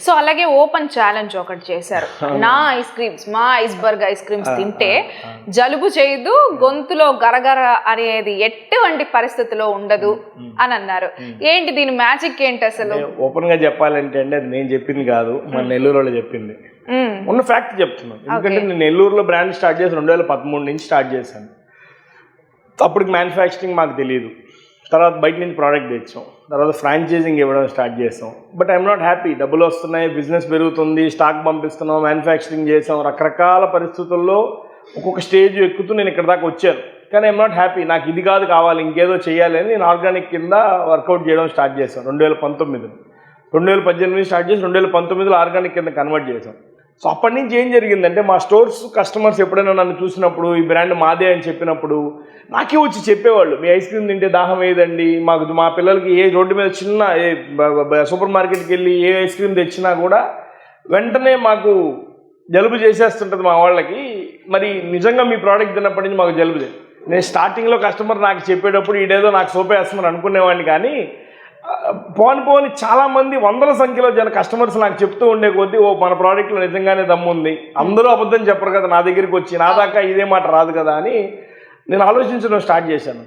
So అలాగే open challenge ఒకటి చేశారు, నా ఐస్ క్రీమ్స్, మా ఐస్బర్గ్ ఐస్ క్రీమ్స్ తింటే జలుబు చేయదు, గొంతులో గరగర అనేది ఎటువంటి పరిస్థితిలో ఉండదు అని అన్నారు. ఏంటి దీని మ్యాజిక్ ఏంటి అసలు? ఓపెన్ గా చెప్పాలంటే అండి, అది నేను చెప్పింది కాదు, మన నెల్లూరు వాళ్ళు చెప్పింది. ఉన్న ఫ్యాక్ట్ చెప్తున్నాను. ఎందుకంటే నేను నెల్లూరులో బ్రాండ్ స్టార్ట్ చేసి 2013 నుంచి స్టార్ట్ చేశాను. అప్పటికి మ్యానుఫ్యాక్చరింగ్ మాకు తెలియదు. తర్వాత బయట నుంచి ప్రోడక్ట్ తెచ్చాం, తర్వాత ఫ్రాంచైజింగ్ ఇవ్వడం స్టార్ట్ చేసాం. But I'm not happy. డబ్బులు వస్తున్నాయి, బిజినెస్ పెరుగుతుంది, స్టాక్ పంపిస్తున్నాం, మ్యానుఫ్యాక్చరింగ్ చేసాం, రకరకాల పరిస్థితుల్లో ఒక్కొక్క స్టేజ్ ఎక్కుతూ నేను ఇక్కడ దాకా వచ్చాను. కానీ ఐఎమ్ నాట్ హ్యాపీ. నాకు ఇది కాదు కావాలి, ఇంకేదో చేయాలి అని నేను ఆర్గానిక్ కింద వర్కౌట్ చేయడం స్టార్ట్ చేశాను 2019. 2018 స్టార్ట్ చేసి 2019లో ఆర్గానిక్ కింద కన్వర్ట్ చేసాం. సో అప్పటి నుంచి ఏం జరిగిందంటే, మా స్టోర్స్ కస్టమర్స్ ఎప్పుడైనా నన్ను చూసినప్పుడు ఈ బ్రాండ్ మాదే అని చెప్పినప్పుడు నాకే వచ్చి చెప్పేవాళ్ళు, మీ ఐస్ క్రీమ్ తింటే దాహం వేయదండి, మాకు మా పిల్లలకి ఏ రోడ్డు మీద చిన్న సూపర్ మార్కెట్కి వెళ్ళి ఏ ఐస్ క్రీమ్ తెచ్చినా కూడా వెంటనే మాకు జలుబు చేసేస్తుంటుంది మా వాళ్ళకి, మరి నిజంగా మీ ప్రోడక్ట్ తిన్నప్పటి నుంచి మాకు జలుబు చేయాలి. నేను స్టార్టింగ్లో కస్టమర్ నాకు చెప్పేటప్పుడు ఇదేదో నాకు సోపేస్తున్నారు అనుకునేవాడిని. కానీ పోని చాలామంది వందల సంఖ్యలో కస్టమర్స్ నాకు చెప్తూ ఉండే కొద్దీ, ఓ మన ప్రోడక్ట్లో నిజంగానే దమ్ము ఉంది, అందరూ అబద్ధం చెప్పరు కదా నా దగ్గరికి వచ్చి, నా దాకా ఇదే మాట రాదు కదా అని నేను ఆలోచించడం స్టార్ట్ చేశాను.